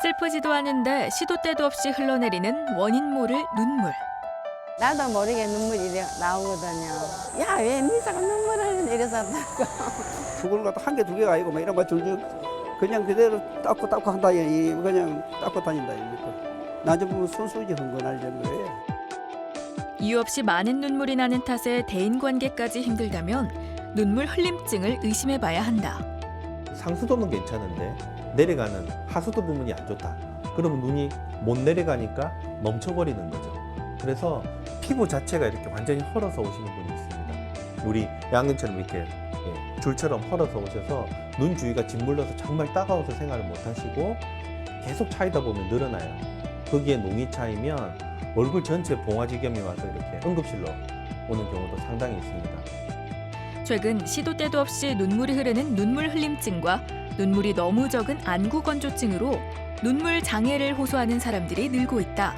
슬프지도 않은데 시도 때도 없이 흘러내리는 원인 모를 눈물. 나도 모르게 눈물이 나오거든요. 야, 왜 미사가 눈물을 이래서 죽을 것도 한 개, 두 개가 아니고 막 이런 거 줄줄 그냥 그대로 닦고 한다. 그냥 닦고 다닌다. 나좀 보면 손수지 흥건할 정도예요. 이유 없이 많은 눈물이 나는 탓에 대인관계까지 힘들다면 눈물 흘림증을 의심해봐야 한다. 상수도는 괜찮은데 내려가는 하수도 부분이 안 좋다. 그러면 눈이 못 내려가니까 멈춰버리는 거죠. 그래서 피부 자체가 이렇게 완전히 헐어서 오시는 분이 있습니다. 우리 양근처럼 이렇게 줄처럼 헐어서 오셔서 눈 주위가 짓물러서 정말 따가워서 생활을 못 하시고 계속 차이다 보면 늘어나요. 거기에 농이 차이면 얼굴 전체 봉화지겸이 와서 이렇게 응급실로 오는 경우도 상당히 있습니다. 최근 시도 때도 없이 눈물이 흐르는 눈물 흘림증과 눈물이 너무 적은 안구건조증으로 눈물 장애를 호소하는 사람들이 늘고 있다.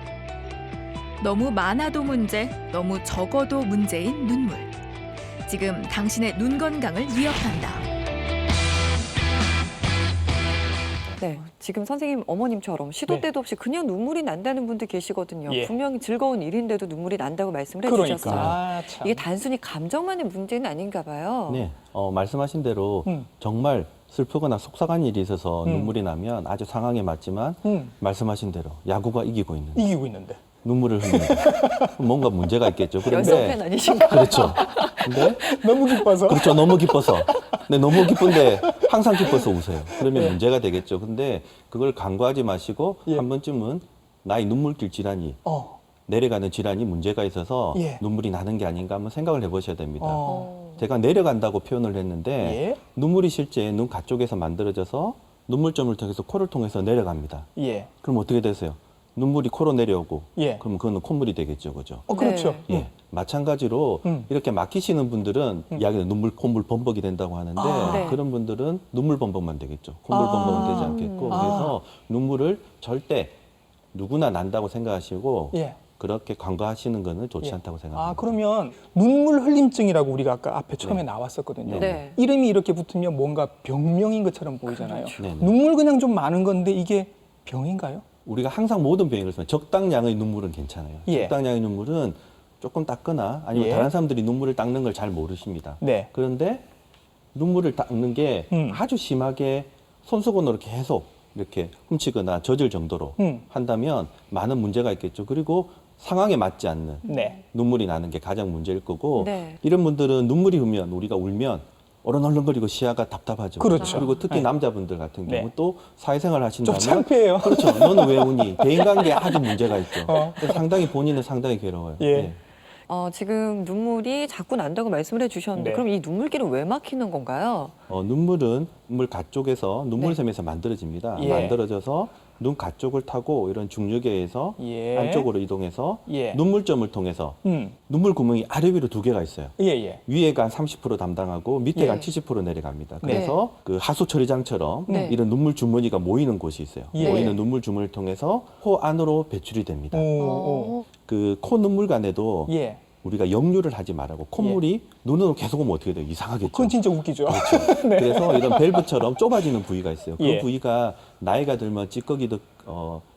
너무 많아도 문제, 너무 적어도 문제인 눈물. 지금 당신의 눈 건강을 위협한다. 네, 지금 선생님 어머님처럼 시도 네. 때도 없이 그냥 눈물이 난다는 분들 계시거든요. 예. 분명히 즐거운 일인데도 눈물이 난다고 말씀을 해주셨어요. 그러니까. 아, 참. 이게 단순히 감정만의 문제는 아닌가 봐요. 네, 말씀하신 대로 정말 슬프거나 속상한 일이 있어서 눈물이 나면 아주 상황에 맞지만 말씀하신 대로 야구가 이기고 있는데 이기고 있는데. 눈물을 흘린다. 뭔가 문제가 있겠죠. 연속 팬 아니신가요? 그렇죠. 근데 너무 기뻐서. 그렇죠. 너무 기뻐서. 근데 너무 기쁜데 항상 기뻐서 우세요. 그러면 네. 문제가 되겠죠. 근데 그걸 간과하지 마시고 예. 한 번쯤은 나의 눈물길 질환이 내려가는 질환이 문제가 있어서 예. 눈물이 나는 게 아닌가 한번 생각을 해보셔야 됩니다. 어. 제가 내려간다고 표현을 했는데 예. 눈물이 실제 눈 가쪽에서 만들어져서 눈물점을 통해서 코를 통해서 내려갑니다. 예. 그럼 어떻게 되세요? 눈물이 코로 내려오고 예. 그럼 그거는 콧물이 되겠죠. 그죠? 그렇죠. 예. 마찬가지로 이렇게 막히시는 분들은 이야기는 눈물, 콧물 범벅이 된다고 하는데 네. 그런 분들은 눈물 범벅만 되겠죠. 콧물 범벅은 되지 않겠고 그래서 눈물을 절대 누구나 난다고 생각하시고 예. 그렇게 간과하시는 거는 좋지 예. 않다고 생각합니다. 그러면 눈물 흘림증이라고 우리가 아까 앞에 처음에 나왔었거든요. 네. 이름이 이렇게 붙으면 뭔가 병명인 것처럼 보이잖아요. 네네. 눈물 그냥 좀 많은 건데 이게 병인가요? 우리가 항상 모든 병에 그렇지만 적당량의 눈물은 괜찮아요. 예. 적당량의 눈물은 조금 닦거나 아니면 예. 다른 사람들이 눈물을 닦는 걸 잘 모르십니다. 네. 그런데 눈물을 닦는 게 음. 아주 심하게 손수건으로 계속 이렇게 훔치거나 젖을 정도로 한다면 많은 문제가 있겠죠. 그리고 상황에 맞지 않는 네. 눈물이 나는 게 가장 문제일 거고 네. 이런 분들은 눈물이 흐르면 우리가 울면 얼렁얼렁거리고 시야가 답답하죠. 그렇죠. 그리고 특히 네. 남자분들 같은 경우 네. 또 사회생활 좀 하신다면 창피해요. 그렇죠. 너는 왜 우니? 대인관계에 아주 문제가 있죠. 어. 그래서 상당히 본인은 상당히 괴로워요. 예. 지금 눈물이 자꾸 난다고 말씀을 해주셨는데 네. 그럼 이 눈물길은 왜 막히는 건가요? 눈물은 눈물 가쪽에서 눈물샘에서 만들어집니다. 예. 만들어져서 눈 가쪽을 타고 이런 중력계에서 예. 안쪽으로 이동해서 예. 눈물점을 통해서 음. 눈물 구멍이 아래 위로 두 개가 있어요. 예, 예. 위에가 한 30% 담당하고 밑에가 한 네. 70% 내려갑니다. 네. 그래서 그 하수 처리장처럼 네. 이런 눈물 주머니가 모이는 곳이 있어요. 예. 모이는 눈물 주머니를 통해서 코 안으로 배출이 됩니다. 오. 그 코 눈물관에도 예. 우리가 역류를 하지 말라고 콧물이 눈으로 계속 오면 어떻게 돼요? 이상하겠죠. 그건 진짜 웃기죠. 그렇죠. 그래서 이런 밸브처럼 좁아지는 부위가 있어요. 그 예. 부위가 나이가 들면 찌꺼기도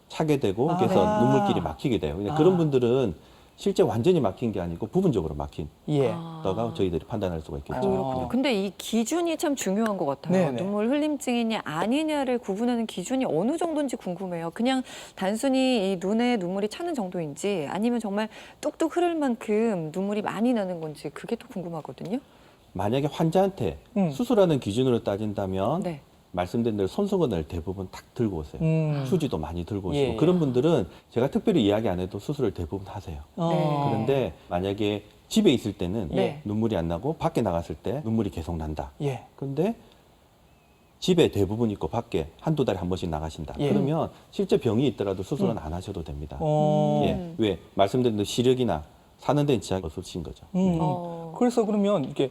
차게 되고 그래서 아. 눈물길이 막히게 돼요. 근데 그런 분들은 실제 완전히 막힌 게 아니고 부분적으로 막힌 예. 거가 저희들이 판단할 수가 있겠죠. 그렇군요. 근데 이 기준이 참 중요한 것 같아요. 네네. 눈물 흘림증이냐 아니냐를 구분하는 기준이 어느 정도인지 궁금해요. 그냥 단순히 이 눈에 눈물이 차는 정도인지 아니면 정말 뚝뚝 흐를 만큼 눈물이 많이 나는 건지 그게 또 궁금하거든요. 만약에 환자한테 수술하는 기준으로 따진다면 네. 말씀드린 대로 손수건을 대부분 탁 들고 오세요. 휴지도 많이 들고 오시고 예, 예. 그런 분들은 제가 특별히 이야기 안 해도 수술을 대부분 하세요. 그런데 만약에 집에 있을 때는 네. 눈물이 안 나고 밖에 나갔을 때 눈물이 계속 난다. 예. 그런데 집에 대부분 있고 밖에 한두 달에 한 번씩 나가신다. 예. 그러면 실제 병이 있더라도 수술은 안 하셔도 됩니다. 어. 예. 왜? 말씀드린 대로 시력이나 사는 데는 지장이 없으신 거죠. 그래서 그러면 이게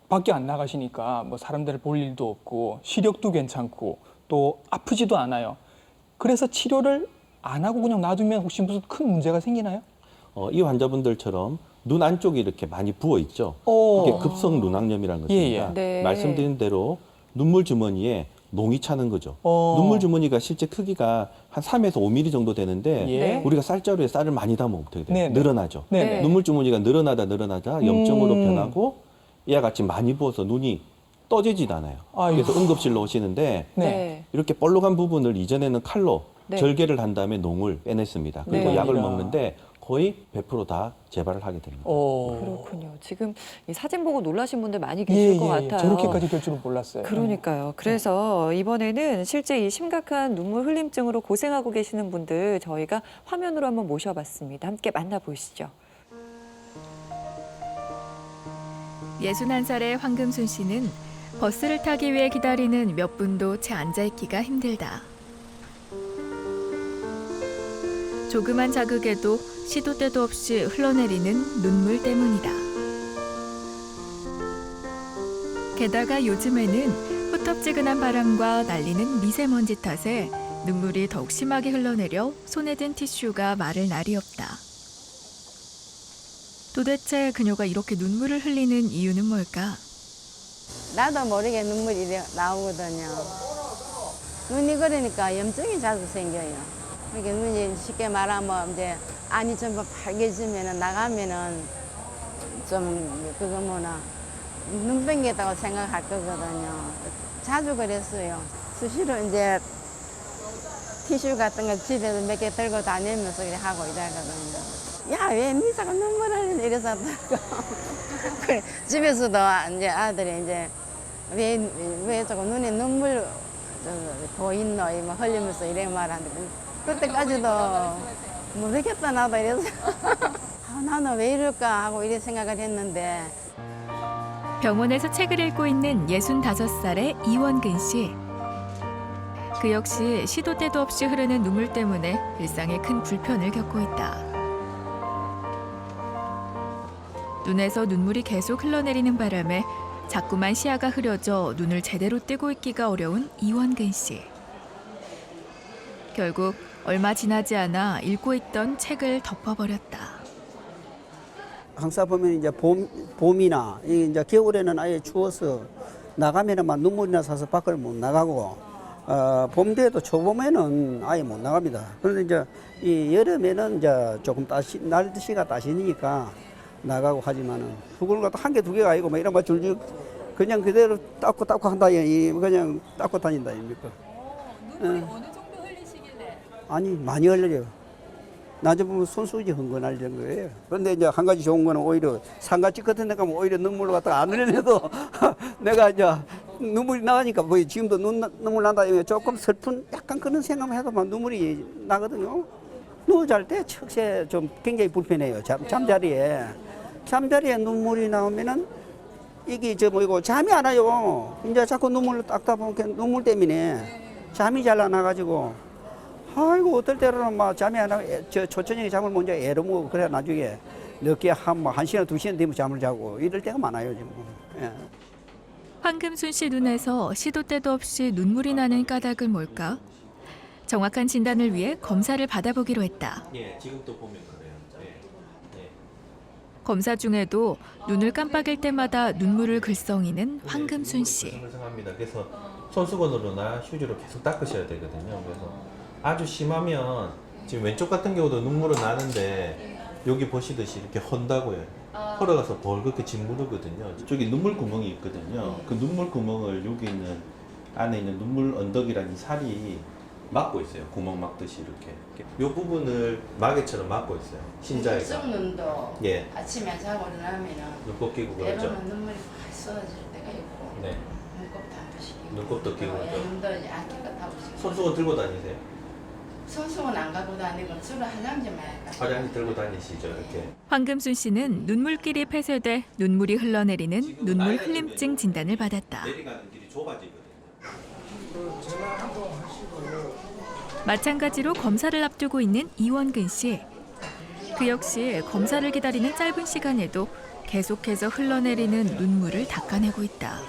밖에 안 나가시니까 뭐 사람들을 볼 일도 없고 시력도 괜찮고 또 아프지도 않아요. 그래서 치료를 안 하고 그냥 놔두면 혹시 무슨 큰 문제가 생기나요? 이 환자분들처럼 눈 안쪽이 이렇게 많이 부어 있죠. 어. 이게 급성 눈학염이라는 예, 것입니다. 예. 네. 말씀드린 대로 눈물 주머니에 농이 차는 거죠. 어. 눈물 주머니가 실제 크기가 한 3에서 5mm 정도 되는데 예. 우리가 쌀자루에 쌀을 많이 담으면 어떻게 돼요? 네, 네. 늘어나죠. 네. 눈물 주머니가 늘어나다 염증으로 변하고 이와 같이 많이 부어서 눈이 떠지지도 않아요. 아이고. 그래서 응급실로 오시는데 네. 이렇게 볼록한 부분을 이전에는 칼로 네. 절개를 한 다음에 농을 빼냈습니다. 그리고 네. 약을 이야. 먹는데 거의 100% 다 재발을 하게 됩니다. 그렇군요. 지금 이 사진 보고 놀라신 분들 많이 계실 것 같아요. 저렇게까지 될 줄은 몰랐어요. 그러니까요. 그래서 이번에는 실제 이 심각한 눈물 흘림증으로 고생하고 계시는 분들 저희가 화면으로 한번 모셔봤습니다. 함께 만나보시죠. 61살의 황금순 씨는 버스를 타기 위해 기다리는 몇 분도 채 앉아있기가 힘들다. 조그만 자극에도 시도 때도 없이 흘러내리는 눈물 때문이다. 게다가 요즘에는 후텁지근한 바람과 날리는 미세먼지 탓에 눈물이 더욱 심하게 흘러내려 손에 든 티슈가 마를 날이 없다. 도대체 그녀가 이렇게 눈물을 흘리는 이유는 뭘까? 나도 모르게 눈물이 나오거든요. 눈이 그러니까 염증이 자주 생겨요. 이렇게 눈이 쉽게 말하면 이제 안이 전부 빨개지면은 나가면은 좀 그거 뭐나 눈병이었다고 생각할 거거든요. 자주 그랬어요. 수시로 이제 티슈 같은 거 집에서 몇 개 들고 다니면서 그래 하고 이러거든요. 야, 왜 니 자꾸 눈물을 흘리냐 이래서 그래, 집에서도 이제 아들이 이제 왜 자꾸 눈에 눈물 보이노 뭐 흘리면서 이래 말하는데 그때까지도 모르겠다 나도 이래서 아, 나는 왜 이럴까 하고 이래 생각을 했는데 병원에서 책을 읽고 있는 65살의 이원근 씨. 그 역시 시도 때도 없이 흐르는 눈물 때문에 일상에 큰 불편을 겪고 있다. 눈에서 눈물이 계속 흘러내리는 바람에 자꾸만 시야가 흐려져 눈을 제대로 뜨고 있기가 어려운 이원근 씨. 결국 얼마 지나지 않아 읽고 있던 책을 덮어버렸다. 항상 보면 이제 봄이나 이제 겨울에는 아예 추워서 나가면은 막 눈물이 나서 밖을 못 나가고 봄 돼도 초봄에는 아예 못 나갑니다. 그런데 이제 이 여름에는 이제 조금 날씨가 따시니까 나가고 하지만은 그걸 갖다 한 개 두 개가 아니고 막 이런 거 줄줄 그냥 그대로 닦고 한다 그냥 닦고 다닌다 입니까? 눈물이 어느 정도 흘리시길래? 아니 많이 흘려요. 나중에 보면 손수지 흥건할 정도예요. 그런데 이제 한 가지 좋은 거는 오히려 상가집 같은 데 가면 오히려 눈물로 갖다가 안 흘려도 내가 이제 눈물이 나가니까 뭐 지금도 눈물 난다 조금 슬픈 약간 그런 생각만 해도 막 눈물이 나거든요. 누워 잘 때 척새 좀 굉장히 불편해요. 잠자리에 눈물이 나오면은 이게 뭐이고 잠이 안 와요. 이제 자꾸 눈물을 닦다 보면 눈물 때문에 잠이 잘 안 와가지고 아이고 어떨 때로는 막 잠이 안 와고 초저녁에 잠을 먼저 애로 먹고 그래 나중에 늦게 한 시간 2시간 되면 잠을 자고 이럴 때가 많아요 지금. 예. 황금순 씨 눈에서 시도 때도 없이 눈물이 나는 까닭은 뭘까? 정확한 진단을 위해 검사를 받아보기로 했다. 예, 지금 또 보면 그래요. 예. 검사 중에도 눈을 깜빡일 때마다 눈물을 글썽이는 황금순 씨. 생생합니다. 그래서 손수건으로나 휴지로 계속 닦으셔야 되거든요. 그래서 아주 심하면 지금 왼쪽 같은 경우도 눈물은 나는데 여기 보시듯이 이렇게 헌다고요. 헐어가서 벌겋게 짓무르거든요. 저기 눈물 구멍이 있거든요. 그 눈물 구멍을 여기 있는 안에 있는 눈물 언덕이라는 이 살이 막고 있어요. 구멍 막듯이 이렇게. 이 부분을 마개처럼 막고 있어요. 신자에가. 눈도 예. 아침에 자고 일어나면은 눈곱 끼고 그러죠. 때로는 눈물이 확 쏟아질 때가 있고 네. 눈곱도 한 번씩 끼고 눈곱도 끼고 그러죠. 눈도 이제 안 깨끗하고 싶고 손수건 들고 다니세요? 손수건 안 갖고 다니고 주로 화장지만 갖고 화장지 들고 다니시죠, 이렇게. 황금순 씨는 눈물길이 폐쇄돼 눈물이 흘러내리는 눈물 흘림증 진단을 받았다. 내려가는 길이 좁아지거든요. 마찬가지로 검사를 앞두고 있는 이원근 씨. 그 역시 검사를 기다리는 짧은 시간에도 계속해서 흘러내리는 눈물을 닦아내고 있다.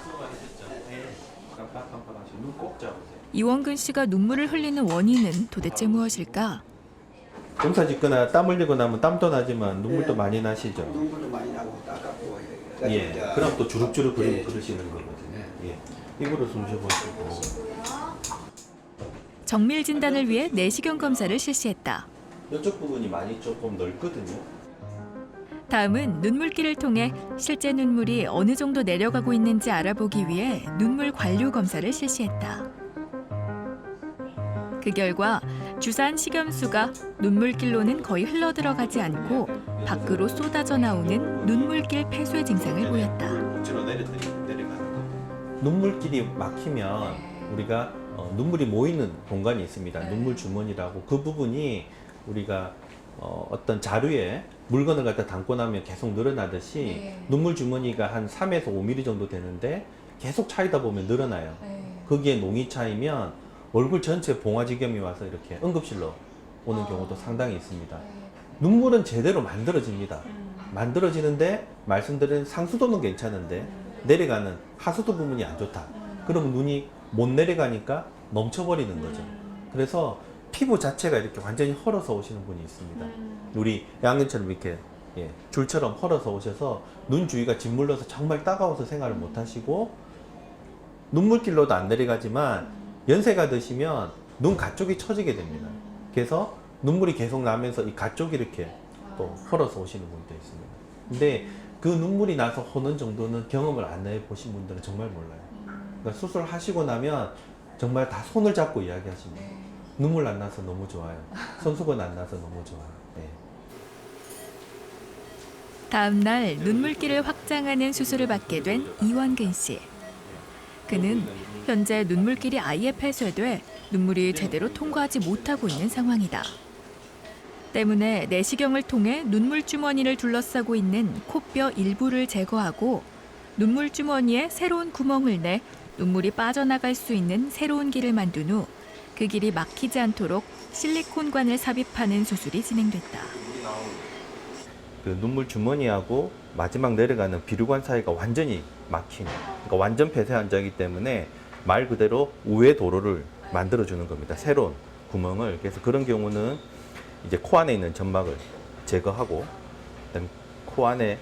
깜빡깜빡하시고 눈 꼭 잡으세요. 이원근 씨가 눈물을 흘리는 원인은 도대체 무엇일까? 검사 짓거나 땀 흘리고 나면 땀도 나지만 눈물도 네. 많이 나시죠? 눈물도 많이 나고 닦았고 예. 그럼 또 주룩주룩 그러시는 거거든요. 예. 입으로 숨 쉬어보시고. 정밀 진단을 위해 내시경 검사를 실시했다. 이쪽 부분이 많이 조금 넓거든요. 다음은 눈물길을 통해 실제 눈물이 어느 정도 내려가고 있는지 알아보기 위해 눈물 관류 검사를 실시했다. 그 결과 주사한 식염수가 눈물길로는 거의 흘러들어가지 않고 밖으로 쏟아져 나오는 눈물길 폐쇄 증상을 보였다. 억지로 내려가는 거. 눈물길이 막히면 우리가 눈물이 모이는 공간이 있습니다. 눈물 주머니라고. 그 부분이 우리가 어떤 자루에 물건을 갖다 담고 나면 계속 늘어나듯이 눈물 주머니가 한 3에서 5mm 정도 되는데 계속 차이다 보면 늘어나요. 거기에 농이 차이면 얼굴 전체에 봉화지겸이 와서 이렇게 응급실로 오는 경우도 상당히 있습니다. 눈물은 제대로 만들어집니다. 만들어지는데 말씀드린 상수도는 괜찮은데 내려가는 하수도 부분이 안 좋다. 그러면 눈이 못 내려가니까 멈춰버리는 거죠. 그래서 피부 자체가 이렇게 완전히 헐어서 오시는 분이 있습니다. 우리 양은처럼 이렇게 줄처럼 헐어서 오셔서 눈 주위가 짓물러서 정말 따가워서 생활을 못 하시고 눈물길로도 안 내려가지만 연세가 드시면 눈 가쪽이 처지게 됩니다. 그래서 눈물이 계속 나면서 이 가쪽이 이렇게 또 헐어서 오시는 분도 있습니다. 근데 그 눈물이 나서 호는 정도는 경험을 안 해보신 분들은 정말 몰라요. 그러니까 수술하시고 나면 정말 다 손을 잡고 이야기하십니다. 눈물 안 나서 너무 좋아요. 손수건 안 나서 너무 좋아요. 네. 다음 날 눈물길을 확장하는 수술을 받게 된 이원근 씨. 그는 현재 눈물길이 아예 폐쇄돼 눈물이 제대로 통과하지 못하고 있는 상황이다. 때문에 내시경을 통해 눈물 주머니를 둘러싸고 있는 코뼈 일부를 제거하고 눈물 주머니에 새로운 구멍을 내 눈물이 빠져나갈 수 있는 새로운 길을 만든 후 그 길이 막히지 않도록 실리콘관을 삽입하는 수술이 진행됐다. 그 눈물 주머니하고 마지막 내려가는 비류관 사이가 완전히 막힌, 그러니까 완전 폐쇄 환자이기 때문에 말 그대로 우회 도로를 만들어주는 겁니다. 새로운 구멍을. 그래서 그런 경우는 이제 코 안에 있는 점막을 제거하고, 그다음에 코 안에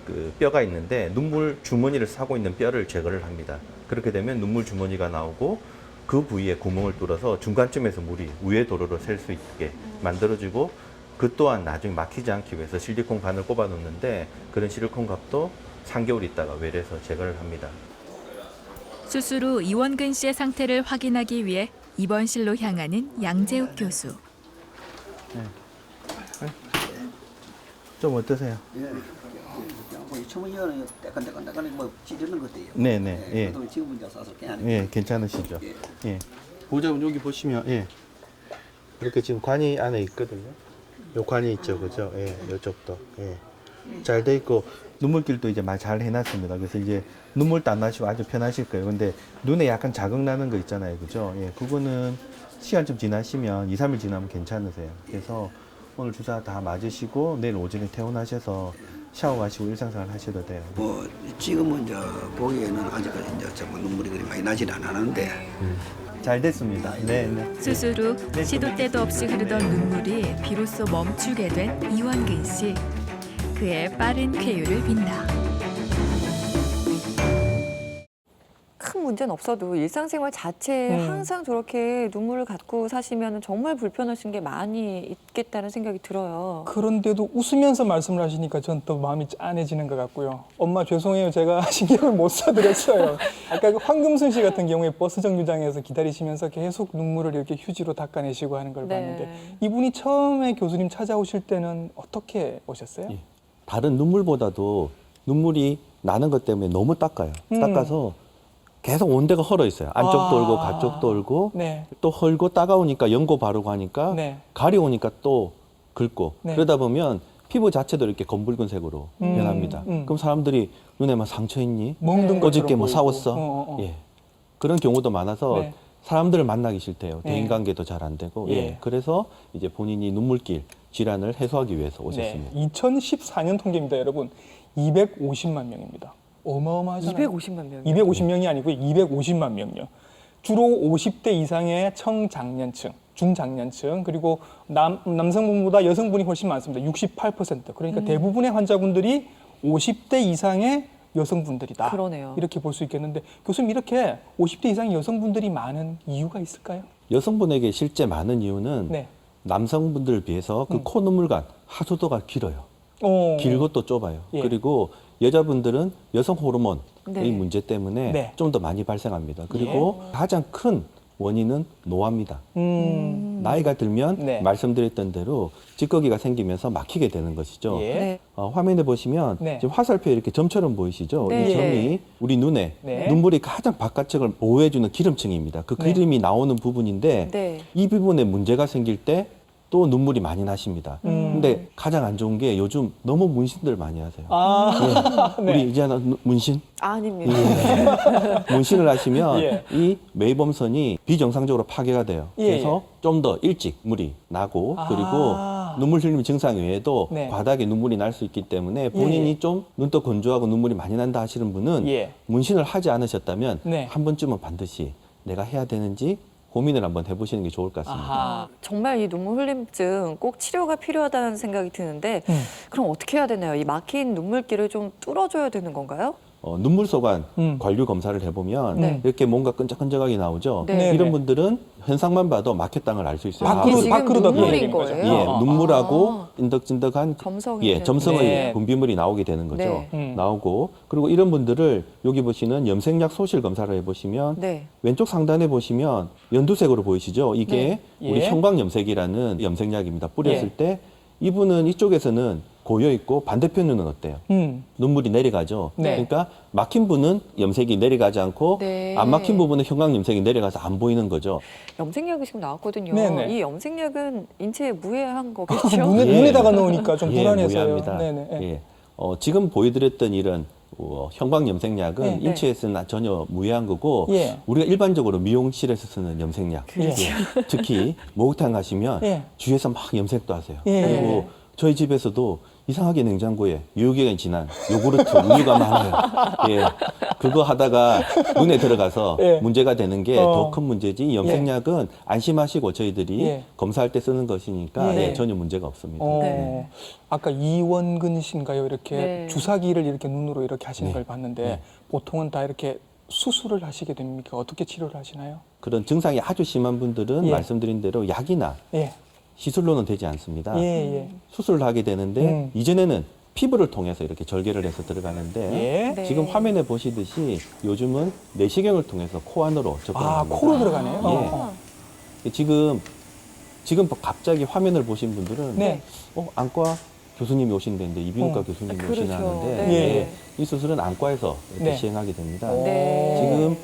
그 뼈가 있는데 눈물 주머니를 싸고 있는 뼈를 제거를 합니다. 그렇게 되면 눈물 주머니가 나오고 그 부위에 구멍을 뚫어서 중간쯤에서 물이 우회 도로로 셀 수 있게 만들어주고, 그 또한 나중에 막히지 않기 위해서 실리콘 관을 꼽아 놓는데 그런 실리콘 갑도 3개월 있다가 외래에서 제거를 합니다. 수술 후 이원근 씨의 상태를 확인하기 위해 입원실로 향하는 양재욱 교수. 좀 어떠세요? 처음에는 따끈따끈따끈 뭐 찌르는 것도요. 네네. 예. 그래도 지금은 이제 싸서 그냥 예, 괜찮으시죠? 예. 보자면 여기 보시면 이렇게 지금 관이 안에 있거든요. 요 관이 있죠, 그죠? 예, 요쪽도 잘 돼 있고 눈물길도 이제 많이 잘 해놨습니다. 그래서 이제 눈물도 안 나시고 아주 편하실 거예요. 근데 눈에 약간 자극 나는 거 있잖아요, 그죠? 예, 그거는 시간 좀 지나시면 2, 3일 지나면 괜찮으세요. 그래서 오늘 주사 다 맞으시고 내일 오전에 퇴원하셔서 샤워하시고 일상생활 하셔도 돼요. 뭐 지금은 이제 보기에는 아직까지 이제 정말 눈물이 그리 많이 나질 않았는데 잘 됐습니다. 네, 네. 수술 후 시도 때도 없이 흐르던 눈물이 비로소 멈추게 된 이원근 씨. 그의 빠른 쾌유를 빈다. 큰 문제는 없어도 일상생활 자체에 음. 항상 저렇게 눈물을 갖고 사시면 정말 불편하신 게 많이 있겠다는 생각이 들어요. 그런데도 웃으면서 말씀을 하시니까 전 또 마음이 짠해지는 것 같고요. 엄마 죄송해요. 제가 신경을 못 써드렸어요. 아까 그 황금순 씨 같은 경우에 버스 정류장에서 기다리시면서 계속 눈물을 이렇게 휴지로 닦아내시고 하는 걸 봤는데 이분이 처음에 교수님 찾아오실 때는 어떻게 오셨어요? 예. 다른 눈물보다도 눈물이 나는 것 때문에 너무 닦아요. 닦아서 계속 온데가 헐어 있어요. 안쪽도 얼고 가쪽도 얼고 네. 또 헐고 따가우니까 연고 바르고 하니까 네. 가려우니까 또 긁고 네. 그러다 보면 피부 자체도 이렇게 검붉은색으로 변합니다. 그럼 사람들이 눈에 막 상처 있니? 멍든 어저께 것처럼 뭐 보이고. 싸웠어? 예. 그런 경우도 많아서 네. 사람들을 만나기 싫대요. 네. 대인관계도 잘 안 되고. 예. 예. 그래서 이제 본인이 눈물길 질환을 해소하기 위해서 오셨습니다. 네. 2014년 통계입니다, 여러분. 250만 명입니다. 어마어마하잖아요. 250만 명. 250명이 아니고 250만 명요. 주로 50대 이상의 청장년층, 중장년층, 그리고 남성분보다 여성분이 훨씬 많습니다. 68%. 그러니까 대부분의 환자분들이 50대 이상의 여성분들이다. 그러네요. 이렇게 볼 수 있겠는데 교수님 이렇게 50대 이상의 여성분들이 많은 이유가 있을까요? 여성분에게 실제 많은 이유는 네. 남성분들을 비해서 그 코 눈물관 하수도가 길어요. 길고 또 좁아요. 예. 그리고 여자분들은 여성 호르몬의 네. 문제 때문에 네. 좀 더 많이 발생합니다. 그리고 가장 큰 원인은 노화입니다. 나이가 들면 네. 말씀드렸던 대로 찌꺼기가 생기면서 막히게 되는 것이죠. 예. 네. 화면에 보시면 네. 지금 화살표에 이렇게 점처럼 보이시죠? 네. 이 점이 우리 눈에 네. 눈물이 가장 바깥쪽을 보호해주는 기름층입니다. 그 네. 기름이 나오는 부분인데 네. 이 부분에 문제가 생길 때 또 눈물이 많이 나십니다. 근데 가장 안 좋은 게 요즘 너무 문신들 많이 하세요. 네. 우리 이제 하나 문신? 아닙니다. 문신을 하시면 예. 이 매범선이 비정상적으로 파괴가 돼요. 예. 그래서 좀 더 일찍 물이 나고 아. 그리고 눈물 흘림 증상 외에도 네. 과다하게 눈물이 날 수 있기 때문에 본인이 좀 눈도 건조하고 눈물이 많이 난다 하시는 분은 예. 문신을 하지 않으셨다면 네. 한 번쯤은 반드시 내가 해야 되는지 고민을 한번 해보시는 게 좋을 것 같습니다. 아하. 정말 이 눈물 흘림증 꼭 치료가 필요하다는 생각이 드는데 그럼 어떻게 해야 되나요? 이 막힌 눈물길을 좀 뚫어줘야 되는 건가요? 눈물 소관 음. 관류 검사를 해보면 네. 이렇게 뭔가 끈적끈적하게 나오죠. 네. 이런 네. 분들은 현상만 봐도 막혔다는 걸 알 수 있어요. 밖으로, 지금 밖으로다 눈물인 보이는 거죠. 거예요? 예, 아. 눈물하고 인덕진덕한 점성이 점성의 네. 분비물이 나오게 되는 거죠. 네. 나오고 그리고 이런 분들을 여기 보시는 염색약 소실 검사를 해보시면 네. 왼쪽 상단에 보시면 연두색으로 보이시죠? 이게 네. 우리 예. 형광염색이라는 염색약입니다. 뿌렸을 예. 때 이분은 이쪽에서는 고여 있고 반대편 눈은 어때요? 눈물이 내려가죠. 네. 그러니까 막힌 분은 염색이 내려가지 않고 네. 안 막힌 부분은 형광염색이 내려가서 안 보이는 거죠. 염색약이 지금 나왔거든요. 네네. 이 염색약은 인체에 무해한 거겠죠? 눈에, 예. 눈에다가 넣으니까 좀 예, 불안해서요. 무해합니다. 네네. 예. 지금 보여드렸던 이런 형광염색약은 네. 인체에서는 전혀 무해한 거고 예. 우리가 일반적으로 미용실에서 쓰는 염색약 그렇죠. 예. 특히 목욕탕 가시면 예. 주위에서 막 염색도 하세요. 예. 그리고 저희 집에서도 이상하게 냉장고에 유효기간이 지난 요구르트 우유가 많아요. 예. 그거 하다가 눈에 들어가서 예. 문제가 되는 게 더 큰 문제지. 이 염색약은 안심하시고 저희들이 예. 검사할 때 쓰는 것이니까 예. 예, 전혀 문제가 없습니다. 네. 아까 이원근 씨인가요? 이렇게 네. 주사기를 이렇게 눈으로 이렇게 하시는 네. 걸 봤는데 네. 보통은 다 이렇게 수술을 하시게 됩니까? 어떻게 치료를 하시나요? 그런 증상이 아주 심한 분들은 예. 말씀드린 대로 약이나 예. 시술로는 되지 않습니다. 예, 예. 수술을 하게 되는데 음. 이전에는 피부를 통해서 이렇게 절개를 해서 들어가는데 예. 네. 지금 화면에 보시듯이 요즘은 내시경을 통해서 코 안으로 접근을 아, 합니다. 코로 들어가네요. 예. 지금 갑자기 화면을 보신 분들은 네. 안과 교수님이 오신다는데 이비인후과 교수님이 그렇죠. 오시나는데 네. 예. 이 수술은 안과에서 이렇게 네. 시행하게 됩니다. 네. 지금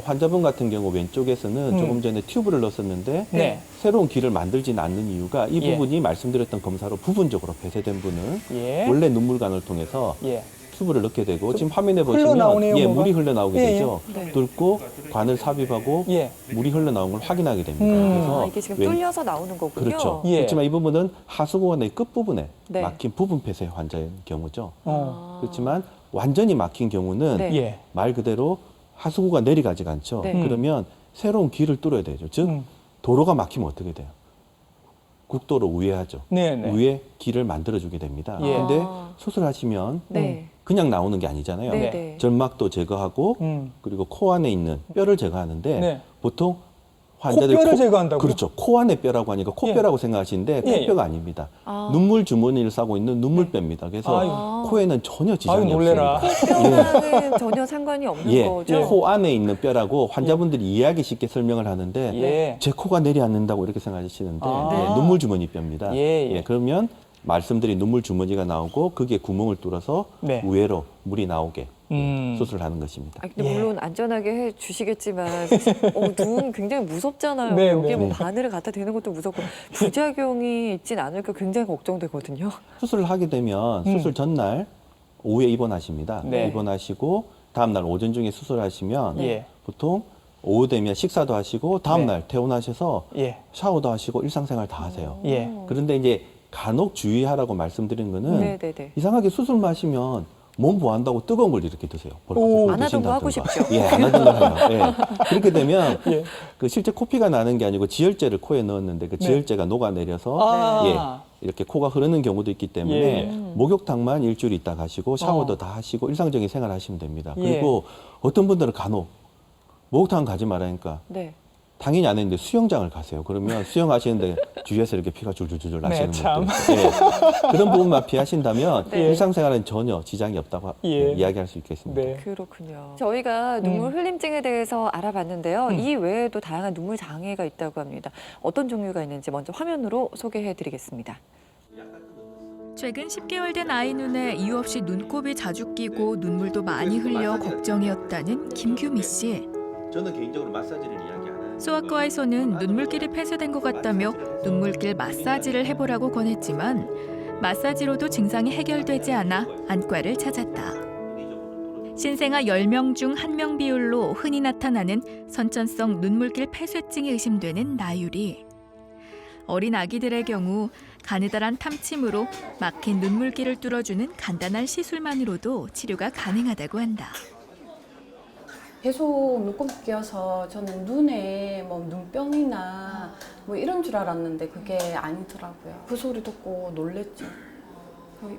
환자분 같은 경우 왼쪽에서는 조금 전에 튜브를 넣었었는데 네. 새로운 귀를 만들지는 않는 이유가 이 예. 부분이 말씀드렸던 검사로 부분적으로 폐쇄된 분은 예. 원래 눈물관을 통해서 예. 튜브를 넣게 되고 지금 화면에 흘러나오네요, 보시면 뭐가? 물이 흘러나오게 예, 되죠. 네. 뚫고 관을 삽입하고 예. 물이 흘러나온 걸 확인하게 됩니다. 음. 아, 이게 지금 왼- 뚫려서 나오는 거군요. 그렇죠. 예. 그렇지만 이 부분은 하수구원의 끝부분에 네. 막힌 부분 폐쇄 환자의 경우죠. 어. 그렇지만 완전히 막힌 경우는 네. 예. 말 그대로 하수구가 내려가지가 않죠. 네. 그러면 새로운 길을 뚫어야 되죠. 즉 도로가 막히면 어떻게 돼요? 국도로 우회하죠. 네네. 우회 길을 만들어주게 됩니다. 예. 근데 아. 수술하시면 네. 그냥 나오는 게 아니잖아요. 네. 네. 네. 점막도 제거하고 그리고 코 안에 있는 뼈를 제거하는데 네. 보통 환자들 코뼈를 제거한다고요? 그렇죠. 코 안에 뼈라고 하니까 코뼈라고 생각하시는데 예, 예. 코뼈가 아닙니다. 아. 눈물 주머니를 싸고 있는 눈물뼈입니다. 그래서 아이고. 코에는 전혀 지장이 아유, 놀래라. 없습니다. 뼈와는 전혀 상관이 없는 예, 거죠. 코 안에 있는 뼈라고 환자분들이 이해하기 쉽게 설명을 하는데 예. 제 코가 내려앉는다고 이렇게 생각하시는데 아. 예, 눈물 주머니 뼈입니다. 예, 예. 그러면 말씀드린 눈물 주머니가 나오고 그게 구멍을 뚫어서 네. 우회로 물이 나오게 음. 수술을 하는 것입니다. 아, 근데 예. 물론 안전하게 해 주시겠지만 눈 굉장히 무섭잖아요. 네, 여기에 네, 뭐 네. 바늘을 갖다 대는 것도 무섭고 부작용이 있진 않을까 굉장히 걱정되거든요. 수술을 하게 되면 수술 전날 오후에 입원하십니다. 네. 입원하시고 다음날 오전 중에 수술하시면 예. 보통 오후 되면 식사도 하시고 다음날 퇴원하셔서 예. 샤워도 하시고 일상생활 다 하세요. 예. 그런데 이제 간혹 주의하라고 말씀드린 거는 네네네. 이상하게 수술 마시면 몸 보한다고 뜨거운 걸 이렇게 드세요. 오. 안 하던 거 하고 싶죠. 예, 안 하던 거 해요. 예. 그렇게 되면 예. 그 실제 코피가 나는 게 아니고 지혈제를 코에 넣었는데 그 지혈제가 녹아내려서 아. 예, 이렇게 코가 흐르는 경우도 있기 때문에 예. 목욕탕만 일주일 있다 가시고 샤워도 다 하시고 일상적인 생활 하시면 됩니다. 예. 그리고 어떤 분들은 간혹 목욕탕 가지 말라니까 네. 당연히 안 했는데 수영장을 가세요. 그러면 수영하시는데 주위에서 이렇게 피가 줄줄줄 나시는 네, 참. 분들. 예. 그런 부분만 피하신다면 네. 일상생활은 전혀 지장이 없다고 예. 이야기할 수 있겠습니다. 네. 그렇군요. 저희가 눈물 흘림증에 대해서 알아봤는데요. 이 외에도 다양한 눈물 장애가 있다고 합니다. 어떤 종류가 있는지 먼저 화면으로 소개해드리겠습니다. 최근 10개월 된 아이 눈에 이유 없이 눈곱이 자주 끼고 눈물도 많이 흘려 걱정이었다는 김규미 씨. 저는 개인적으로 마사지를 이야기 안 하는 소아과에서는 눈물길이 폐쇄된 것 같다며 눈물길 마사지를 해보라고 권했지만 마사지로도 증상이 해결되지 않아 안과를 찾았다. 신생아 10명 중 1명 비율로 흔히 나타나는 선천성 눈물길 폐쇄증이 의심되는 나유리. 어린 아기들의 경우 가느다란 탐침으로 막힌 눈물길을 뚫어주는 간단한 시술만으로도 치료가 가능하다고 한다. 계속 눈곱 끼어서 저는 눈에 뭐 눈병이나 뭐 이런 줄 알았는데 그게 아니더라고요. 그 소리 듣고 놀랬죠.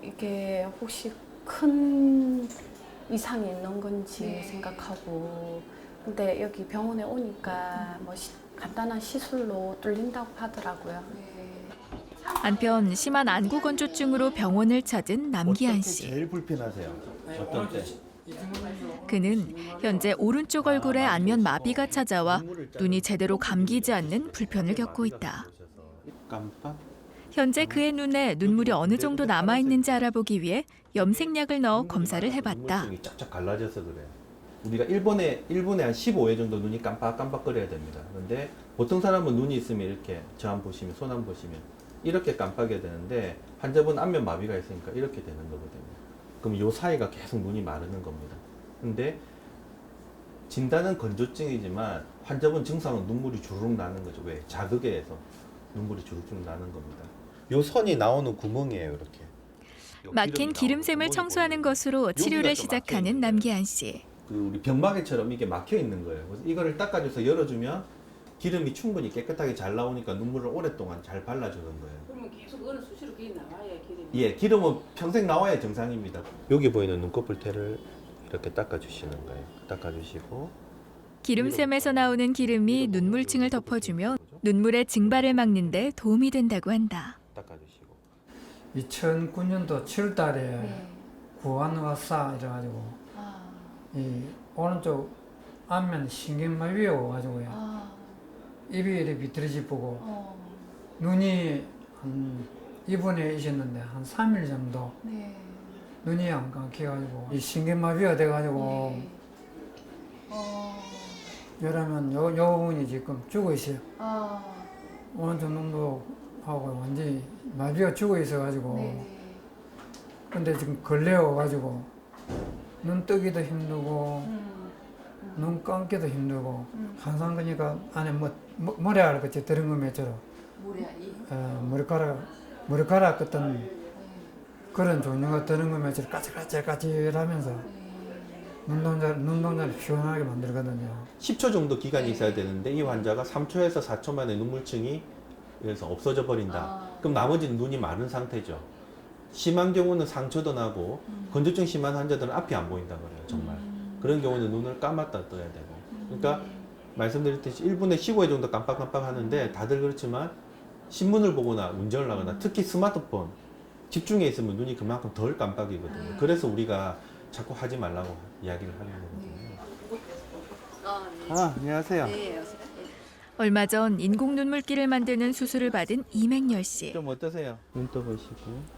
이게 혹시 큰 이상이 있는 건지 생각하고, 근데 여기 병원에 오니까 뭐 간단한 시술로 뚫린다고 하더라고요. 한편 심한 안구 건조증으로 병원을 찾은 남기한 씨. 제일 불편하세요? 어떤 때? 그는 현재 오른쪽 얼굴에 안면 마비가 찾아와 눈이 제대로 감기지 않는 불편을 겪고 있다. 깜빡? 현재 그의 눈에 눈물이 어느 정도 남아 있는지 알아보기 위해 염색약을 넣어 검사를 해봤다. 눈물증이 쫙쫙 갈라져서 그래요. 우리가 1분에 한 15회 정도 눈이 깜빡깜빡거려야 됩니다. 그런데 보통 사람은 눈이 있으면 이렇게 저 한 보시면 손 한 보시면 이렇게 깜빡여야 되는데 환자분 안면 마비가 있으니까 이렇게 되는 거거든요. 그럼 이 사이가 계속 눈이 마르는 겁니다. 근데 진단은 건조증이지만 환자분 증상은 눈물이 주르륵 나는 거죠. 왜? 자극에 의해서 눈물이 주르륵 나는 겁니다. 요 선이 나오는 구멍이에요, 이렇게. 막힌 기름샘을 청소하는 것으로 치료를 시작하는 남기한 씨. 그 우리 병마개처럼 이게 막혀 있는 거예요. 그래서 이거를 닦아줘서 열어주면 기름이 충분히 깨끗하게 잘 나오니까 눈물을 오랫동안 잘 발라주는 거예요. 그러면 계속 어느 수시로 그게 나와야 기름이. 예, 기름은 평생 나와야 정상입니다. 여기 보이는 눈꺼풀테를 이렇게 닦아주시는 거예요. 닦아주시고 기름샘에서 나오는 기름이 눈물층을 덮어주며 눈물의 증발을 막는 데 도움이 된다고 한다. 닦아주시고 2009년도 7월달에 구안 왔사 이래가지고 이 오른쪽 안면 신경마비가 와가지고요. 입이 이렇게 비틀어지고 눈이 한 입원에 있었는데 한 3일 정도 눈이 안 감겨가지고 이 신경마비가 돼가지고 이러면 요 부분이 지금 죽어 있어요. 오른쪽 눈도 하고 완전히 마비가 죽어 있어가지고 근데 지금 걸레어가지고 눈 뜨기도 힘들고 눈 감기도 힘들고 항상 그러니까 안에 모래알 같이 들은 것처럼 머리카락 같은 그런 종류가 드는 것처럼 까칠까칠하면서 눈동자를 시원하게 만들거든요. 10초 정도 기간이 있어야 되는데 이 환자가 3초에서 4초 만에 눈물층이 그래서 없어져 버린다. 그럼 나머지는 눈이 마른 상태죠. 심한 경우는 상처도 나고 건조증 심한 환자들은 앞이 안 보인다 그래요. 정말. 그런 경우는 눈을 감았다 떠야 되고. 그러니까 말씀드렸듯이 1분에 15회 정도 깜빡깜빡 하는데 다들 그렇지만 신문을 보거나 운전을 하거나 특히 스마트폰 집중해 있으면 눈이 그만큼 덜 깜빡이거든요. 그래서 우리가 자꾸 하지 말라고 이야기를 하는 거거든요. 안녕하세요. 얼마 전 인공 눈물길을 만드는 수술을 받은 이맹열 씨. 좀 어떠세요? 눈 떠보시고.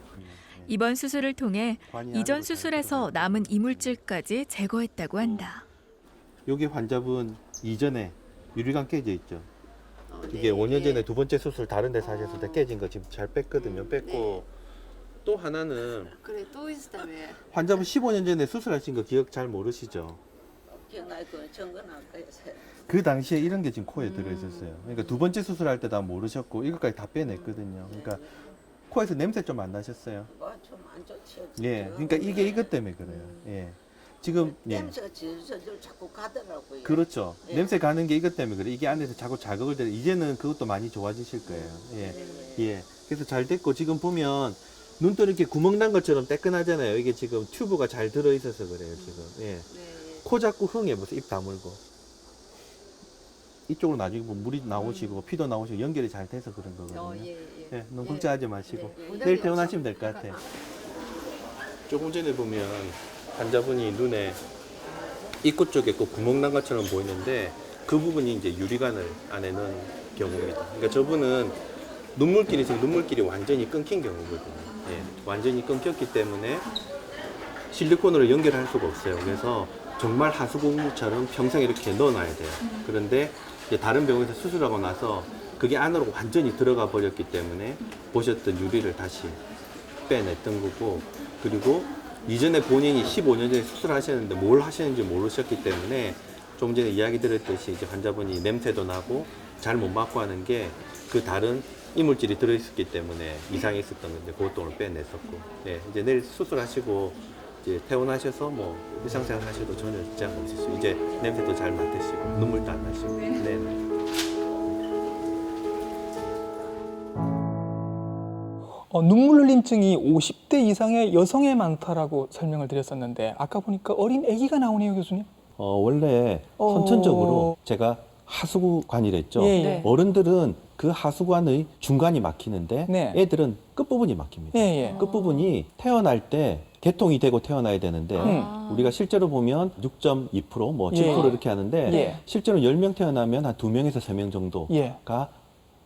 이번 수술을 통해 이전 수술에서 남은 이물질까지 제거했다고 한다. 여기 환자분 이전에 유리관 깨져 있죠. 이게 5년 전에 두 번째 수술 다른 데서 하셨을 때 깨진 거 지금 잘 뺐거든요. 뺐고 또 하나는 그래 또 있다며. 환자분 15년 전에 수술하신 거 기억 잘 모르시죠? 기억날 거 정근할 거였어요. 그 당시에 이런 게 지금 코에 들어 있었어요. 그러니까 두 번째 수술할 때 다 모르셨고 이것까지 다 빼냈거든요. 그러니까 코에서 냄새 좀 안 나셨어요? 좀안 좋죠. 예, 그러니까 이게 이것 때문에 그래요. 예. 지금 냄새가 질질 자꾸 가더라고요. 그렇죠. 예. 냄새 가는 게 이것 때문에 그래. 이게 안에서 자꾸 자극을 들어. 이제는 그것도 많이 좋아지실 거예요. 예. 예. 그래서 잘 됐고 지금 보면 눈도 이렇게 구멍 난 것처럼 따끈하잖아요. 이게 지금 튜브가 잘 들어 있어서 그래요, 지금. 예. 코 잡고 흥해 보세요. 입 다물고. 이쪽으로 나중에 보면 물이 나오시고 피도 나오시고 연결이 잘 돼서 그런 거거든요. 예, 너무 걱정하지 마시고 내일 퇴원하시면 될 것 같아요. 조금 전에 보면 환자분이 눈에 입구 쪽에 꼭 구멍 난 것처럼 보이는데 그 부분이 이제 유리관을 안에 넣은 경우입니다. 그러니까 저분은 눈물길이 지금 눈물길이 완전히 끊긴 경우거든요. 예, 완전히 끊겼기 때문에 실리콘으로 연결할 수가 없어요. 그래서 정말 하수구처럼 평생 이렇게 넣어놔야 돼요. 그런데 이제 다른 병원에서 수술하고 나서 그게 안으로 완전히 들어가 버렸기 때문에 보셨던 유리를 다시 빼냈던 거고, 그리고 이전에 본인이 15년 전에 수술하셨는데 뭘 하셨는지 모르셨기 때문에 좀 전에 이야기 드렸듯이 이제 환자분이 냄새도 나고 잘 못 맡고 하는 게 그 다른 이물질이 들어있었기 때문에 이상이 있었던 건데 그것도 오늘 빼냈었고, 예, 이제 내일 수술하시고 이제 퇴원하셔서 뭐 일상생활 하셔도 전혀 지장 없으시고 이제 냄새도 잘 맡으시고 눈물도 안 나시고. 네. 눈물 흘림증이 50대 이상의 여성에 많다라고 설명을 드렸었는데 아까 보니까 어린 아기가 나오네요, 교수님. 원래 선천적으로 제가 하수구관이랬죠. 예, 예. 네. 어른들은 그 하수관의 중간이 막히는데 네. 애들은 끝부분이 막힙니다. 예, 예. 끝부분이 태어날 때 개통이 되고 태어나야 되는데 우리가 실제로 보면 6.2%, 뭐 7% 예. 이렇게 하는데 예. 실제로 10명 태어나면 한 2명에서 3명 정도가 예.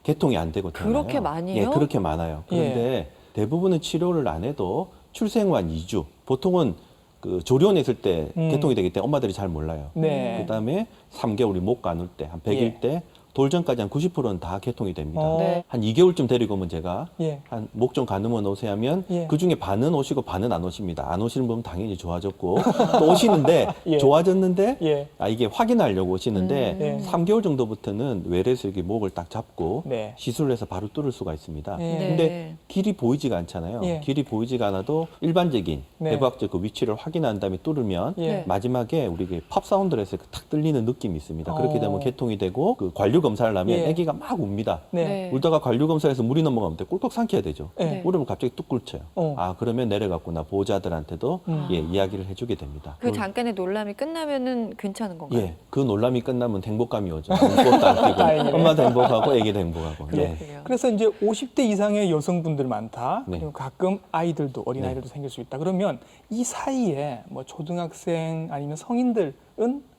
개통이 안 되고 태어나요. 그렇게 많이요? 예, 그렇게 많아요. 그런데 대부분은 치료를 안 해도 출생 후 한 2주, 보통은 그 조련에 있을 때 개통이 되기 때문에 엄마들이 잘 몰라요. 네. 그다음에 3개월이 목 가눌 때, 한 100일 예. 때 돌전까지 한 90%는 다 개통이 됩니다. 네. 한 2개월쯤 데리고 오면 제가 예. 한 목 좀 가누면 오세요 하면 예. 그중에 반은 오시고 반은 안 오십니다. 안 오시는 분은 당연히 좋아졌고 또 오시는데 예. 좋아졌는데 예. 이게 확인하려고 오시는데 예. 3개월 정도부터는 외래에서 이렇게 목을 딱 잡고 네. 시술을 해서 바로 뚫을 수가 있습니다. 예. 근데 길이 보이지가 않잖아요. 예. 길이 보이지가 않아도 일반적인 네. 대부학적 그 위치를 확인한 다음에 뚫으면 예. 마지막에 우리 팝 사운드를 해서 탁 들리는 느낌이 있습니다. 그렇게 되면 개통이 되고 그 관류 검사를 하면 예. 아기가 막 웁니다. 네. 네. 울다가 관류 검사에서 물이 넘어가면 돼. 꿀꺽 삼켜야 되죠. 네. 울으면 갑자기 뚝 꿇쳐요. 어. 그러면 내려갔구나. 보호자들한테도 예, 이야기를 해주게 됩니다. 그 잠깐의 놀람이 끝나면은 괜찮은 건가요? 예, 그 놀람이 끝나면 행복감이 오죠. 눈꽃도 안 다행이네. 피고 엄마도 행복하고 애기도 행복하고. 예. 네. 그래요. 그래서 이제 50대 이상의 여성분들 많다. 네. 그리고 가끔 아이들도 어린 네. 아이들도 생길 수 있다. 그러면 이 사이에 뭐 초등학생 아니면 성인들은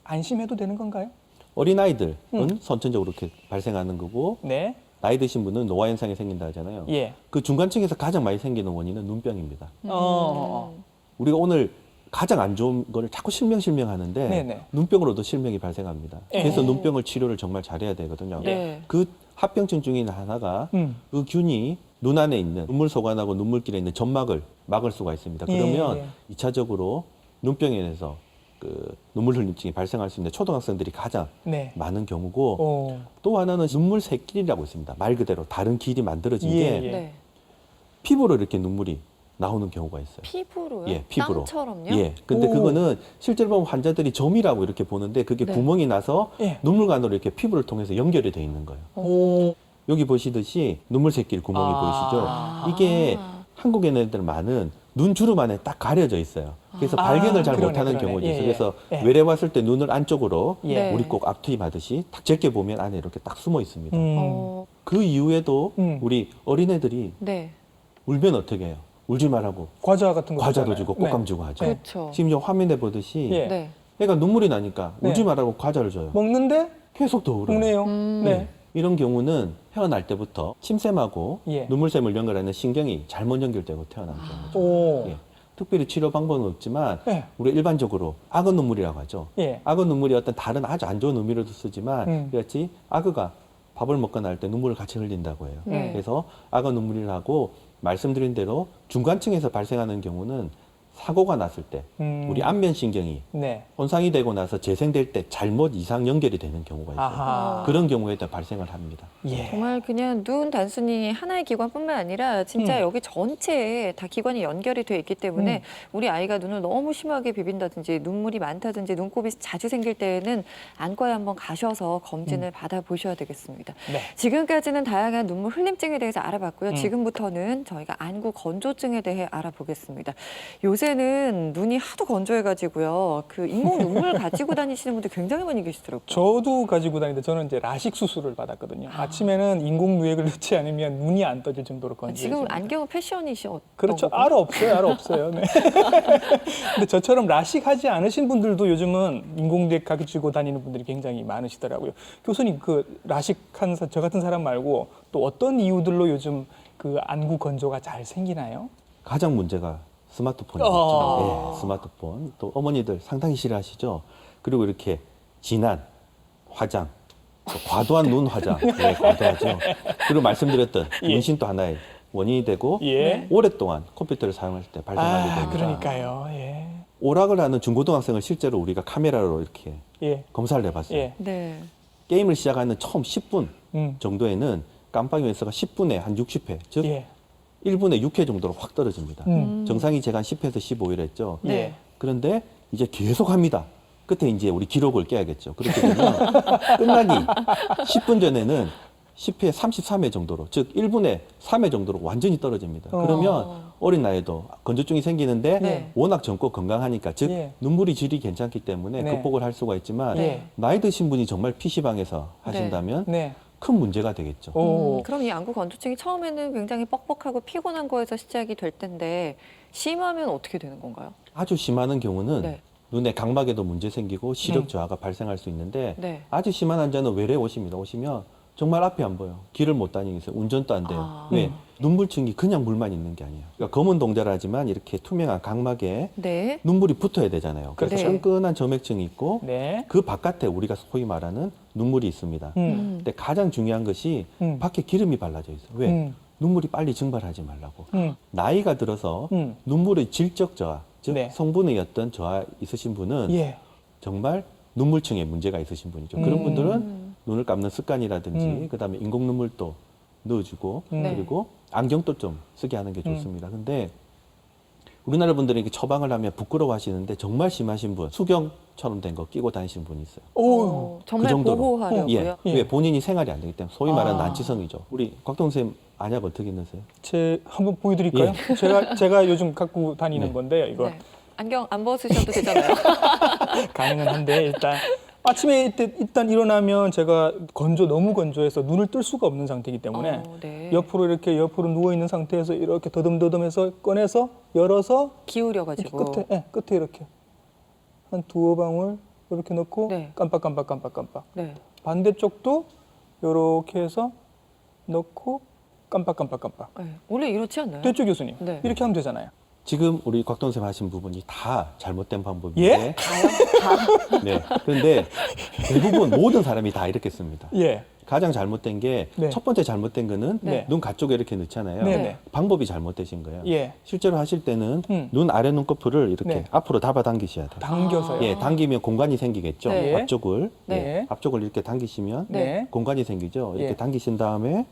안심해도 되는 건가요? 어린아이들은 선천적으로 이렇게 발생하는 거고 네. 나이 드신 분은 노화 현상이 생긴다 하잖아요. 예. 그 중간층에서 가장 많이 생기는 원인은 눈병입니다. 어. 우리가 오늘 가장 안 좋은 걸 자꾸 실명하는데 네네. 눈병으로도 실명이 발생합니다. 예. 그래서 눈병을 치료를 정말 잘해야 되거든요. 네. 그 합병증 중에 하나가 그 균이 눈 안에 있는 눈물 소관하고 눈물길에 있는 점막을 막을 수가 있습니다. 그러면 예. 2차적으로 눈병에 대해서 그 눈물 흘림증이 발생할 수 있는 초등학생들이 가장 네. 많은 경우고 어. 또 하나는 눈물 새길이라고 있습니다. 말 그대로 다른 길이 만들어진 예, 게 예. 네. 피부로 이렇게 눈물이 나오는 경우가 있어요. 피부로요? 예, 피부로. 땀처럼요? 예. 근데 오. 그거는 실제로 보면 환자들이 점이라고 이렇게 보는데 그게 네. 구멍이 나서 예. 눈물관으로 이렇게 피부를 통해서 연결이 돼 있는 거예요. 오. 여기 보시듯이 눈물 새길 구멍이 아. 보이시죠? 이게 한국 애들 많은 눈 주름 안에 딱 가려져 있어요. 그래서 발견을 잘 그러네, 못하는 그러네. 경우가 예, 있어요. 예. 그래서 예. 외래 왔을 때 눈을 안쪽으로 예. 우리 꼭 앞트임하듯이 딱 제껴 보면 안에 이렇게 딱 숨어 있습니다. 어, 그 이후에도 우리 어린애들이 네. 울면 어떻게 해요? 울지 말라고 과자 같은 거 과자도 주잖아요. 주고 네. 꽃감 주고 하죠. 그렇죠. 지금 저 화면에 보듯이 예. 네. 애가 눈물이 나니까 네. 울지 말라고 과자를 줘요. 먹는데 계속 더 울어요. 우네요. 네. 이런 경우는 태어날 때부터 침샘하고 예. 눈물샘을 연결하는 신경이 잘못 연결되고 태어난 경우죠. 오. 예. 특별히 치료 방법은 없지만 예. 우리 일반적으로 악어 눈물이라고 하죠. 예. 악어 눈물이 어떤 다른 아주 안 좋은 의미로도 쓰지만 그렇지 악어가 밥을 먹거나 할 때 눈물을 같이 흘린다고 해요. 네. 그래서 악어 눈물이라고 말씀드린 대로 중간층에서 발생하는 경우는 사고가 났을 때 우리 안면신경이 네. 손상이 되고 나서 재생될 때 잘못 이상 연결이 되는 경우가 있어요. 아하. 그런 경우에도 발생을 합니다. 예. 정말 그냥 눈 단순히 하나의 기관뿐만 아니라 진짜 여기 전체에 다 기관이 연결이 돼 있기 때문에 우리 아이가 눈을 너무 심하게 비빈다든지 눈물이 많다든지 눈곱이 자주 생길 때에는 안과에 한번 가셔서 검진을 받아보셔야 되겠습니다. 네. 지금까지는 다양한 눈물 흘림증에 대해서 알아봤고요. 지금부터는 저희가 안구 건조증에 대해 알아보겠습니다. 요새는 눈이 하도 건조해가지고요. 그 인공 눈물 가지고 다니시는 분들 굉장히 많이 계시더라고요. 저도 가지고 다니는데 저는 이제 라식 수술을 받았거든요. 아침에는 인공 누액을 넣지 않으면 눈이 안 떠질 정도로 건조해집니다. 지금 안경은 패션이셔. 그렇죠. 알아 없어요. 알아 없어요. 네. 근데 저처럼 라식 하지 않으신 분들도 요즘은 인공 누액 가지고 다니는 분들이 굉장히 많으시더라고요. 교수님, 그 라식한 저 같은 사람 말고 또 어떤 이유들로 요즘 그 안구 건조가 잘 생기나요? 가장 문제가 스마트폰이겠죠. 네, 스마트폰. 또 어머니들 상당히 싫어하시죠. 그리고 이렇게 진한 화장, 또 과도한 눈 화장, 네, 과도하죠. 그리고 말씀드렸던 문신도 하나의 원인이 되고 예. 오랫동안 컴퓨터를 사용할 때 발생하게 됩니다. 그러니까요. 예. 오락을 하는 중고등학생을 실제로 우리가 카메라로 이렇게 예. 검사를 해봤어요. 예. 네. 게임을 시작하는 처음 10분 음. 정도에는 깜빡이 횟수가 10분에 한 60회, 즉 예. 1분에 6회 정도로 확 떨어집니다. 정상이 제가 한 10회에서 15일 했죠. 네. 그런데 이제 계속 합니다. 끝에 이제 우리 기록을 깨야겠죠. 그렇게 되면 끝나기 10분 전에는 10회 33회 정도로, 즉 1분에 3회 정도로 완전히 떨어집니다. 그러면 어린 나이에도 건조증이 생기는데 네. 워낙 젊고 건강하니까, 즉 예. 눈물이 질이 괜찮기 때문에 네. 극복을 할 수가 있지만 네. 나이 드신 분이 정말 PC방에서 하신다면 네. 큰 문제가 되겠죠. 오. 그럼 이 안구 건조증이 처음에는 굉장히 뻑뻑하고 피곤한 거에서 시작이 될 텐데 심하면 어떻게 되는 건가요? 아주 심한 경우는 네. 눈에 각막에도 문제 생기고 시력 저하가 발생할 수 있는데 네. 아주 심한 환자는 외래 오십니다. 오시면 정말 앞이 안 보여. 길을 못 다니겠어요. 운전도 안 돼요. 아. 왜? 눈물층이 그냥 물만 있는 게 아니에요. 그러니까 검은 동자라지만 이렇게 투명한 각막에 네. 눈물이 붙어야 되잖아요. 그래서 네. 끈끈한 점액층이 있고 네. 그 바깥에 우리가 소위 말하는 눈물이 있습니다. 근데 가장 중요한 것이 밖에 기름이 발라져 있어요. 왜? 눈물이 빨리 증발하지 말라고. 나이가 들어서 눈물의 질적 저하, 즉 네. 성분의 어떤 저하 있으신 분은 예. 정말 눈물층에 문제가 있으신 분이죠. 그런 분들은 눈을 감는 습관이라든지 그다음에 인공 눈물도 넣어주고 그리고 안경도 좀 쓰게 하는 게 좋습니다. 근데 우리나라 분들이 이렇게 처방을 하면 부끄러워하시는데 정말 심하신 분, 수경처럼 된 거 끼고 다니시는 분이 있어요. 오. 정말 그 정도로. 보호하려고요? 예. 예. 왜? 본인이 생활이 안 되기 때문에 소위 말하는 아. 난치성이죠. 우리 곽동 선생님 안약 어떻게 넣으세요? 제 한번 보여드릴까요? 제가 요즘 갖고 다니는 네. 건데요. 이거 네. 안경 안 벗으셔도 되잖아요. 가능은 한데 일단 아침에 일단 일어나면 제가 너무 건조해서 눈을 뜰 수가 없는 상태이기 때문에 네. 옆으로 누워 있는 상태에서 이렇게 더듬더듬해서 꺼내서 열어서 기울여가지고. 끝에 이렇게 한 두어 방울 이렇게 넣고 네. 깜빡. 네. 반대쪽도 이렇게 해서 넣고 깜빡. 네. 원래 이렇지 않나요? 됐죠, 교수님? 네. 이렇게 하면 되잖아요. 지금 우리 곽동 선생님 하신 부분이 다 잘못된 방법인데. 예? 네. 그런데 대부분 모든 사람이 다 이렇게 씁니다. 예. 가장 잘못된 게 첫 네. 번째 잘못된 거는 네. 눈 가쪽에 이렇게 넣잖아요. 네. 방법이 잘못되신 거예요. 예. 실제로 하실 때는 음. 눈 아래 눈꺼풀을 이렇게 네. 앞으로 잡아당기셔야 돼요. 당겨서요. 예, 당기면 공간이 생기겠죠. 네. 앞쪽을. 네. 예, 앞쪽을 이렇게 당기시면 네. 공간이 생기죠. 이렇게 예. 당기신 다음에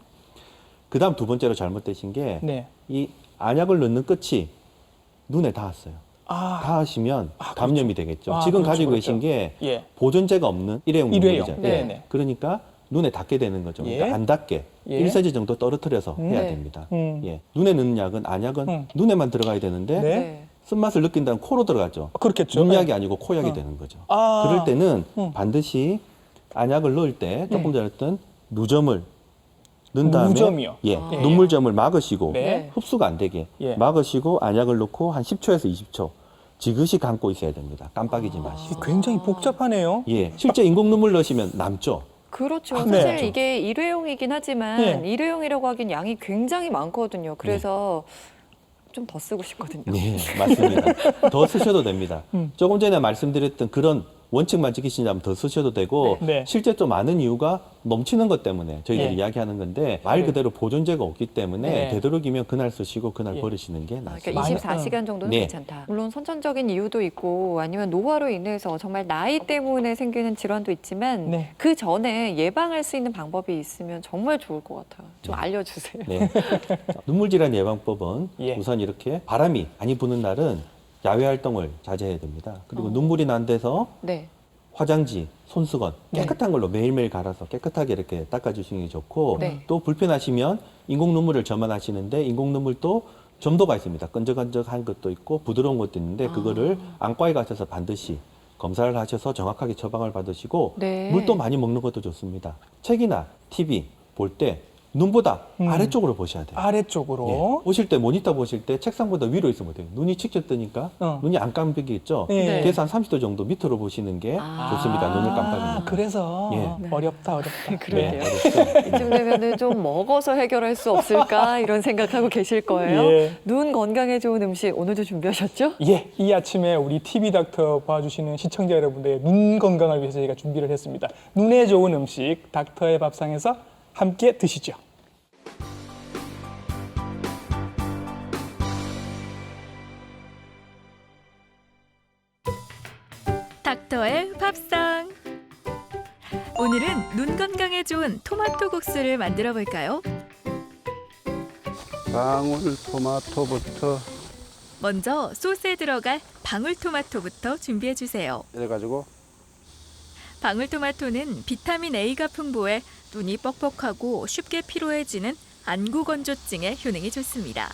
그다음 두 번째로 잘못되신 게 이 네. 안약을 넣는 끝이 눈에 닿았어요. 아. 닿으시면 감염이 되겠죠. 아, 지금 그렇죠, 가지고 그렇죠. 계신 게 예. 보존제가 없는 일회용 일회용. 눈물이죠. 네, 예. 네. 그러니까 눈에 닿게 되는 거죠. 그러니까 예. 안 닿게 예. 1cm 정도 떨어뜨려서 해야 네. 됩니다. 음. 예. 눈에 넣는 약은 안약은 눈에만 들어가야 되는데 네. 네. 쓴맛을 느낀다면 코로 들어가죠. 그렇겠죠. 눈약이 아니고 코약이 되는 거죠. 아. 그럴 때는 반드시 안약을 넣을 때 조금 전에 했던 누점을 넣은 다음에 누점이요? 예, 아. 눈물점을 막으시고 네. 흡수가 안 되게 예. 막으시고 안약을 넣고 한 10초에서 20초 지그시 감고 있어야 됩니다. 깜빡이지 마시고. 굉장히 복잡하네요. 예, 실제 인공 눈물 넣으시면 남죠. 그렇죠. 아, 사실 네. 이게 일회용이긴 하지만 네. 일회용이라고 하긴 양이 굉장히 많거든요. 그래서 좀 더 쓰고 싶거든요. 네, 맞습니다. 더 쓰셔도 됩니다. 조금 전에 말씀드렸던 그런 원칙만 지키시냐면 더 쓰셔도 되고 네. 실제 좀 많은 이유가 넘치는 것 때문에 저희들이 예. 이야기하는 건데 말 네. 그대로 보존제가 없기 때문에 네. 되도록이면 그날 쓰시고 그날 예. 버리시는 게 낫습니다. 그러니까 24시간 정도는 네. 괜찮다. 물론 선천적인 이유도 있고 아니면 노화로 인해서 정말 나이 때문에 생기는 질환도 있지만 네. 그 전에 예방할 수 있는 방법이 있으면 정말 좋을 것 같아요. 좀 네. 알려주세요. 네. 자, 눈물 질환 예방법은 예. 우선 이렇게 바람이 많이 부는 날은 야외 활동을 자제해야 됩니다. 그리고 눈물이 난 데서 네. 화장지, 손수건 네. 깨끗한 걸로 매일매일 갈아서 깨끗하게 이렇게 닦아주시는 게 좋고 네. 또 불편하시면 인공 눈물을 전환하시는데 인공 눈물도 점도가 있습니다. 끈적끈적한 것도 있고 부드러운 것도 있는데 그거를 안과에 가셔서 반드시 검사를 하셔서 정확하게 처방을 받으시고 네. 물도 많이 먹는 것도 좋습니다. 책이나 TV 볼 때 눈보다 아래쪽으로 보셔야 돼요. 아래쪽으로. 예. 보실 때 모니터 보실 때 책상보다 위로 있으면 돼요. 눈이 직접 뜨니까 눈이 안 감기겠죠. 예. 그래서 한 30도 정도 밑으로 보시는 게 좋습니다. 눈을 깜빡이면. 그래서 예. 어렵다. 그러게요. 네, 이쯤 되면은 좀 먹어서 해결할 수 없을까 이런 생각하고 계실 거예요. 예. 눈 건강에 좋은 음식 오늘도 준비하셨죠? 예, 이 아침에 우리 TV 닥터 봐주시는 시청자 여러분들의 눈 건강을 위해서 저희가 준비를 했습니다. 눈에 좋은 음식 닥터의 밥상에서 함께 드시죠. 닥터의 밥상. 오늘은 눈 건강에 좋은 토마토 국수를 만들어 볼까요? 방울토마토부터 먼저 소스에 들어갈 방울토마토부터 준비해 주세요. 이래가지고 방울토마토는 비타민 A가 풍부해 눈이 뻑뻑하고 쉽게 피로해지는 안구 건조증에 효능이 좋습니다.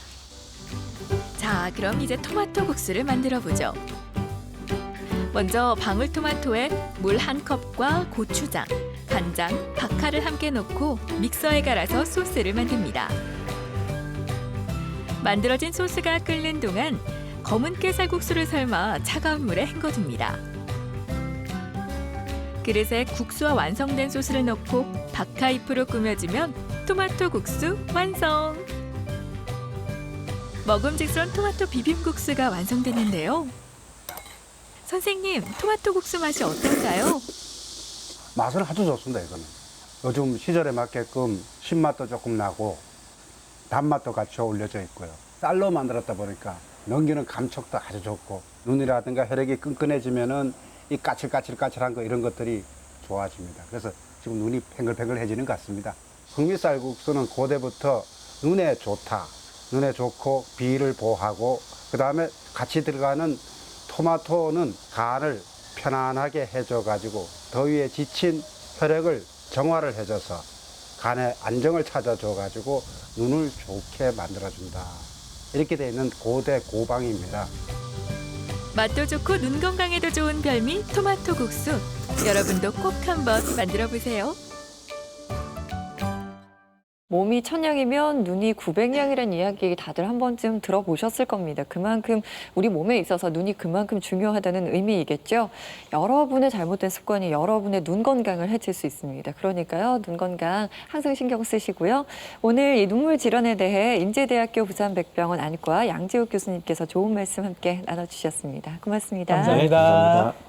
자, 그럼 이제 토마토 국수를 만들어 보죠. 먼저 방울토마토에 물 1컵과 고추장, 간장, 박하를 함께 넣고 믹서에 갈아서 소스를 만듭니다. 만들어진 소스가 끓는 동안 검은 깨살국수를 삶아 차가운 물에 헹궈둡니다. 그릇에 국수와 완성된 소스를 넣고 박하잎으로 꾸며주면 토마토 국수 완성! 먹음직스러운 토마토 비빔국수가 완성됐는데요. 선생님, 토마토 국수 맛이 어떤가요? 맛은 아주 좋습니다, 이거는. 요즘 시절에 맞게끔 신맛도 조금 나고 단맛도 같이 어울려져 있고요. 쌀로 만들었다 보니까 넘기는 감촉도 아주 좋고 눈이라든가 혈액이 끈끈해지면은 이 까칠까칠한 거 이런 것들이 좋아집니다. 그래서 지금 눈이 팽글팽글해지는 것 같습니다. 흑미쌀국수는 고대부터 눈에 좋다, 눈에 좋고 비를 보호하고 그 다음에 같이 들어가는 토마토는 간을 편안하게 해줘가지고 더위에 지친 혈액을 정화를 해줘서 간의 안정을 찾아줘가지고 눈을 좋게 만들어준다. 이렇게 되어 있는 고대 고방입니다. 맛도 좋고 눈 건강에도 좋은 별미 토마토 국수. 여러분도 꼭 한번 만들어 보세요. 몸이 천냥이면 눈이 900냥이라는 이야기 다들 한 번쯤 들어보셨을 겁니다. 그만큼 우리 몸에 있어서 눈이 그만큼 중요하다는 의미이겠죠. 여러분의 잘못된 습관이 여러분의 눈 건강을 해칠 수 있습니다. 그러니까요, 눈 건강 항상 신경 쓰시고요. 오늘 이 눈물 질환에 대해 인제대학교 부산백병원 안과 양지욱 교수님께서 좋은 말씀 함께 나눠주셨습니다. 고맙습니다. 감사합니다. 네, 감사합니다.